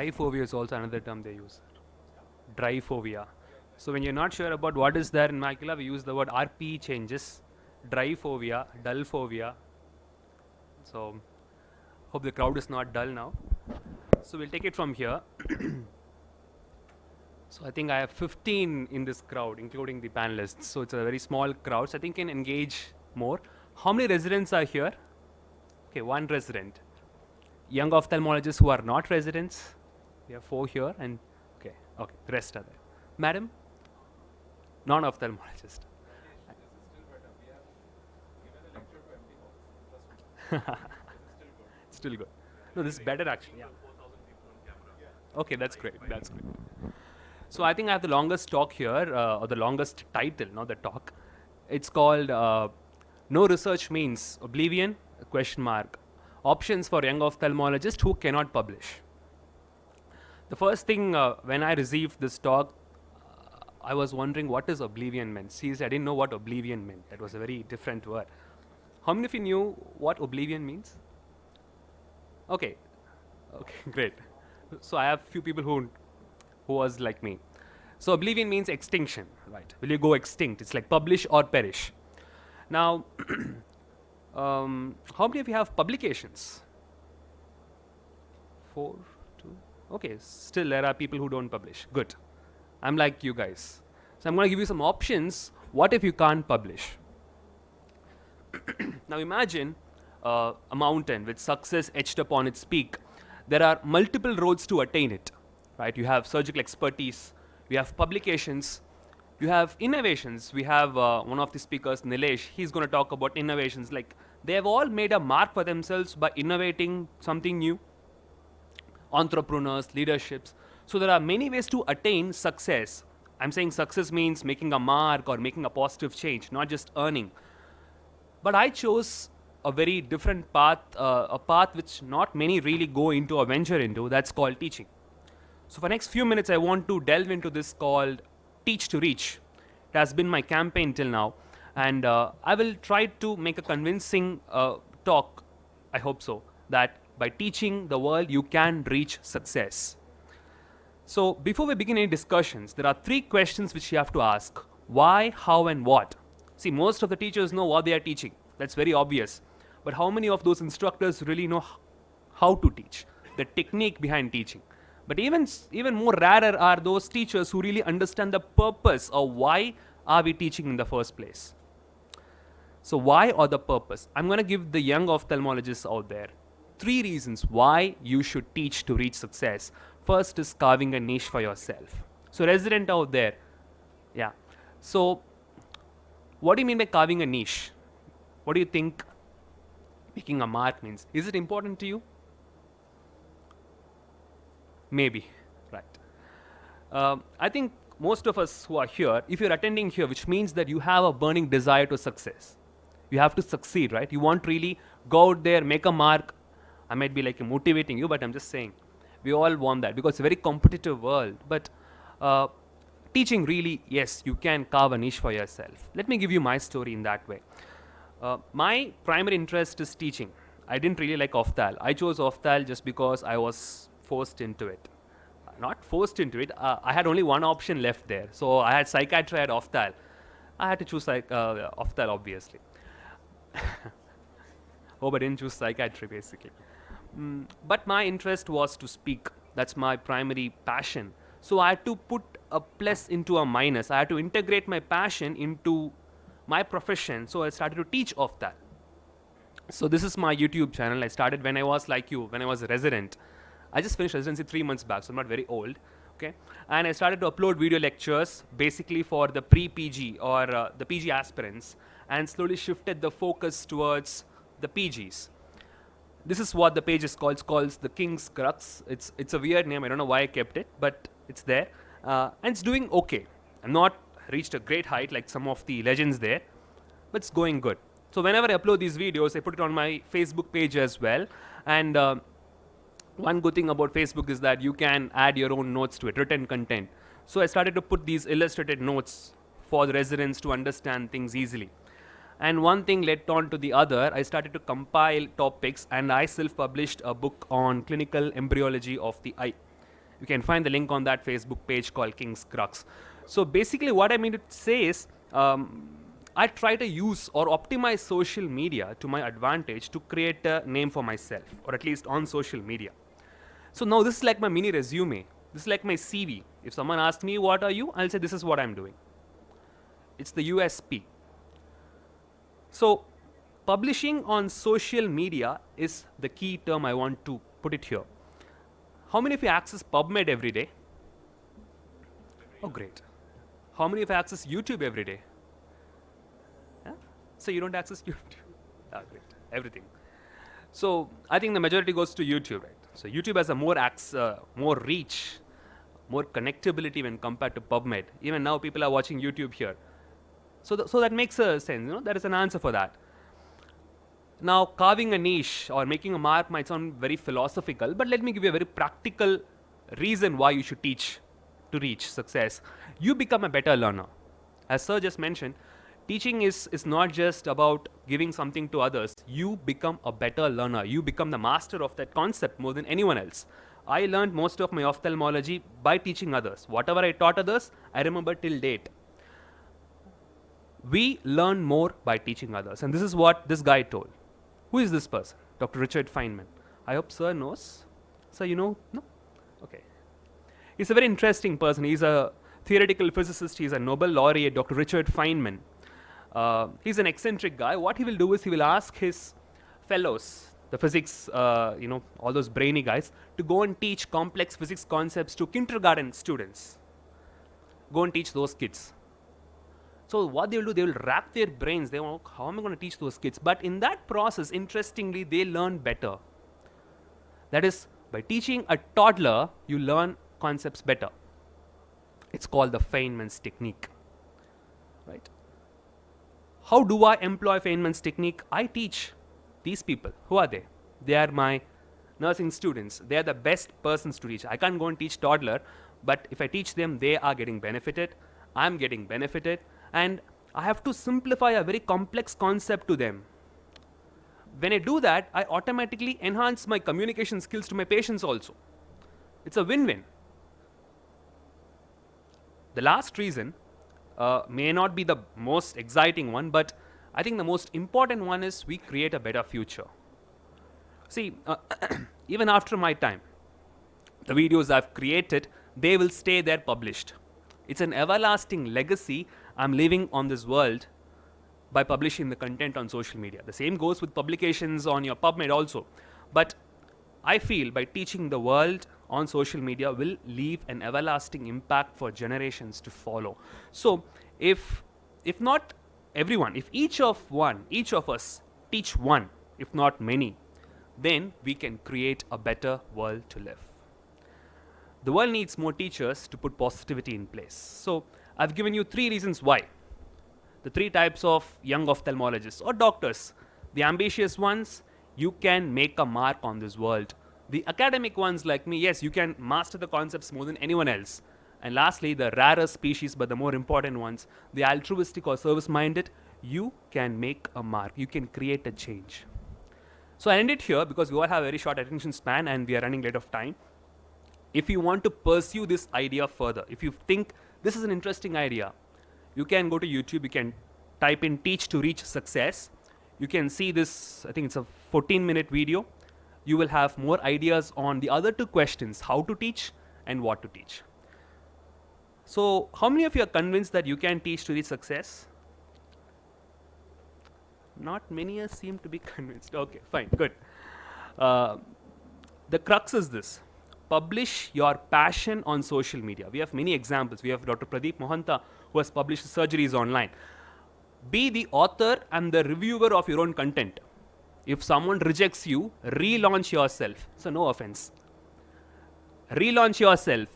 Dryphobia is also another term they use. Dryphobia. So when you're not sure about what is there in macula, we use the word RP changes. Dryphobia, dull phobia. So hope the crowd is not dull now. So we'll take it from here. So I think I have 15 in this crowd, including the panelists. So it's a very small crowd. So I think can engage more. How many residents are here? Okay, one resident. Young ophthalmologists who are not residents. We have 4 here, and okay, the rest are there. Madam, non-ophthalmologist. Still good. No, this is better actually. Yeah. Okay, that's great. That's great. So I think I have the longest talk here, or the longest title, not the talk. It's called "No Research Means Oblivion?" Question mark. Options for young ophthalmologists who cannot publish. The first thing when I received this talk, I was wondering what does oblivion meant. Seriously, I didn't know what oblivion meant. That was a very different word. How many of you knew what oblivion means? Okay, great. So I have few people who was like me. So oblivion means extinction, right? Will you go extinct? It's like publish or perish. Now, how many of you have publications? 4, 2. Okay, still there are people who don't publish. Good. I'm like you guys. So I'm going to give you some options. What if you can't publish? Now imagine a mountain with success etched upon its peak. There are multiple roads to attain it, right? You have surgical expertise, you have publications, you have innovations. We have one of the speakers, Nilesh, he's going to talk about innovations. Like they have all made a mark for themselves by innovating something new. Entrepreneurs, leaderships. So there are many ways to attain success. I'm saying success means making a mark or making a positive change, not just earning. But I chose a very different path, a path which not many really go into or venture into. That's called teaching. So for next few minutes, I want to delve into this called Teach to Reach. It has been my campaign till now, and I will try to make a convincing talk, I hope so, that by teaching the world, you can reach success. So before we begin any discussions, there are 3 questions which you have to ask. Why, how, and what? See, most of the teachers know what they are teaching. That's very obvious. But how many of those instructors really know how to teach? The technique behind teaching. But even more rarer are those teachers who really understand the purpose of why are we teaching in the first place. So why or the purpose? I'm going to give the young ophthalmologists out there 3 reasons why you should teach to reach success. First is carving a niche for yourself. So resident out there, yeah. So what do you mean by carving a niche? What do you think making a mark means? Is it important to you? Maybe, right. I think most of us who are here, if you're attending here, which means that you have a burning desire to success. You have to succeed, right? You want really go out there, make a mark. I might be like motivating you, but I'm just saying, we all want that because it's a very competitive world. But teaching really, yes, you can carve a niche for yourself. Let me give you my story in that way. My primary interest is teaching. I didn't really like Ophthal. I chose Ophthal just because I was forced into it. Not forced into it. I had only one option left there. So I had psychiatry, I had Ophthal. I had to choose Ophthal, obviously. Oh, but I didn't choose psychiatry, basically. But my interest was to speak. That's my primary passion. So I had to put a plus into a minus. I had to integrate my passion into my profession. So I started to teach Ophthal. So this is my YouTube channel. I started when I was like you, when I was a resident. I just finished residency 3 months back, so I'm not very old. Okay, and I started to upload video lectures basically for the pre-PG or the PG aspirants, and slowly shifted the focus towards the PGs. This is what the page is called. It's called the King's Crux. It's a weird name. I don't know why I kept it, but it's there, and it's doing okay. I'm not reached a great height like some of the legends there, but it's going good. So whenever I upload these videos, I put it on my Facebook page as well, and one good thing about Facebook is that you can add your own notes to it, written content. So I started to put these illustrated notes for the residents to understand things easily. And one thing led on to the other. I started to compile topics, and I self-published a book on clinical embryology of the eye. You can find the link on that Facebook page called King's Crux. So basically what I mean to say is, I try to use or optimize social media to my advantage to create a name for myself, or at least on social media. So now this is like my mini resume. This is like my CV. If someone asks me, what are you? I'll say, this is what I'm doing. It's the USP. So publishing on social media is the key term I want to put it here. How many of you access PubMed every day? Oh, great. How many of you access YouTube every day? Yeah? So you don't access YouTube? Ah, great. Everything. So I think the majority goes to YouTube, right? So YouTube has a more reach, more connectability when compared to PubMed. Even now people are watching YouTube here. So that makes a sense, there is an answer for that. Now, carving a niche or making a mark might sound very philosophical, but let me give you a very practical reason why you should teach to reach success. You become a better learner. As Sir just mentioned, teaching is not just about giving something to others. You become a better learner. You become the master of that concept more than anyone else. I learned most of my ophthalmology by teaching others. Whatever I taught others, I remember till date. We learn more by teaching others. And this is what this guy told. Who is this person? Dr. Richard Feynman. I hope Sir knows. Sir, you know? No? Okay. He's a very interesting person. He's a theoretical physicist. He's a Nobel laureate, Dr. Richard Feynman. He's an eccentric guy. What he will do is he will ask his fellows, the physics, all those brainy guys, to go and teach complex physics concepts to kindergarten students. Go and teach those kids. So what they will do, they will rack their brains. They will, how am I going to teach those kids? But in that process, interestingly, they learn better. That is, by teaching a toddler, you learn concepts better. It's called the Feynman's technique. Right? How do I employ Feynman's technique? I teach these people. Who are they? They are my nursing students. They are the best persons to teach. I can't go and teach toddler, but if I teach them, they are getting benefited. I'm getting benefited. And I have to simplify a very complex concept to them. When I do that, I automatically enhance my communication skills to my patients also. It's a win-win. The last reason may not be the most exciting one, but I think the most important one is we create a better future. See, even after my time, the videos I've created, they will stay there published. It's an everlasting legacy I'm leaving on this world by publishing the content on social media. The same goes with publications on your PubMed also. But I feel by teaching the world on social media will leave an everlasting impact for generations to follow. So if not everyone, if each of us teach one, if not many, then we can create a better world to live. The world needs more teachers to put positivity in place. So I've given you 3 reasons why. The 3 types of young ophthalmologists or doctors. The ambitious ones, you can make a mark on this world. The academic ones like me, yes, you can master the concepts more than anyone else. And lastly, the rarer species, but the more important ones, the altruistic or service-minded, you can make a mark. You can create a change. So I end it here because we all have a very short attention span and we are running late of time. If you want to pursue this idea further, if you think this is an interesting idea, you can go to YouTube, you can type in Teach to Reach Success. You can see this, I think it's a 14-minute video. You will have more ideas on the other 2 questions, how to teach and what to teach. So how many of you are convinced that you can teach to reach success? Not many seem to be convinced. Okay, fine, good. The crux is this. Publish your passion on social media. We have many examples. We have Dr. Pradeep Mohanta, who has published surgeries online. Be the author and the reviewer of your own content. If someone rejects you, relaunch yourself. So no offense. Relaunch yourself.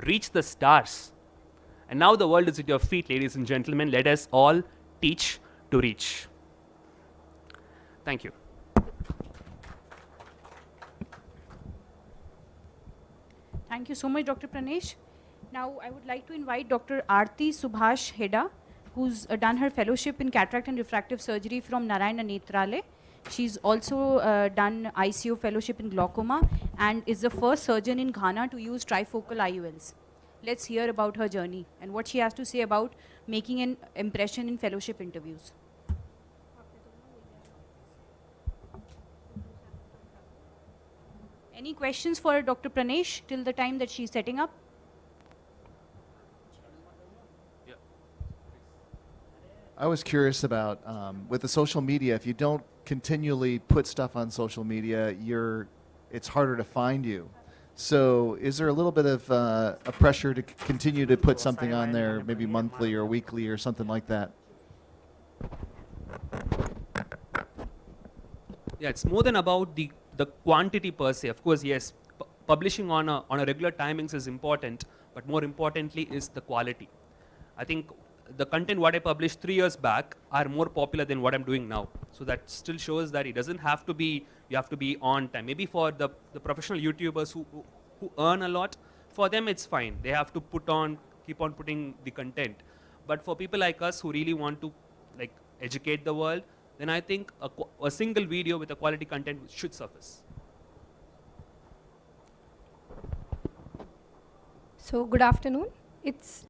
Reach the stars. And now the world is at your feet, ladies and gentlemen. Let us all teach to reach. Thank you. Thank you so much, Dr. Pranesh. Now, I would like to invite Dr. Aarti Subhash Heda, who's done her fellowship in cataract and refractive surgery from Narayana Netralaya. She's also done ICO fellowship in glaucoma and is the first surgeon in Ghana to use trifocal IOLs. Let's hear about her journey and what she has to say about making an impression in fellowship interviews. Any questions for Dr. Pranesh till the time that she's setting up? I was curious about with the social media. If you don't continually put stuff on social media, it's harder to find you. So, is there a little bit of a pressure to continue to put something on there, maybe monthly or weekly or something like that? Yeah, it's more than about the quantity per se. Of course, yes, publishing on a regular timings is important, but more importantly is the quality. I think the content what I published 3 years back are more popular than what I'm doing now. So that still shows that it doesn't have to be, you have to be on time. Maybe for the professional YouTubers who earn a lot, for them it's fine. They have to keep on putting the content. But for people like us who really want to like educate the world, then I think a single video with a quality content should suffice. So good afternoon. It's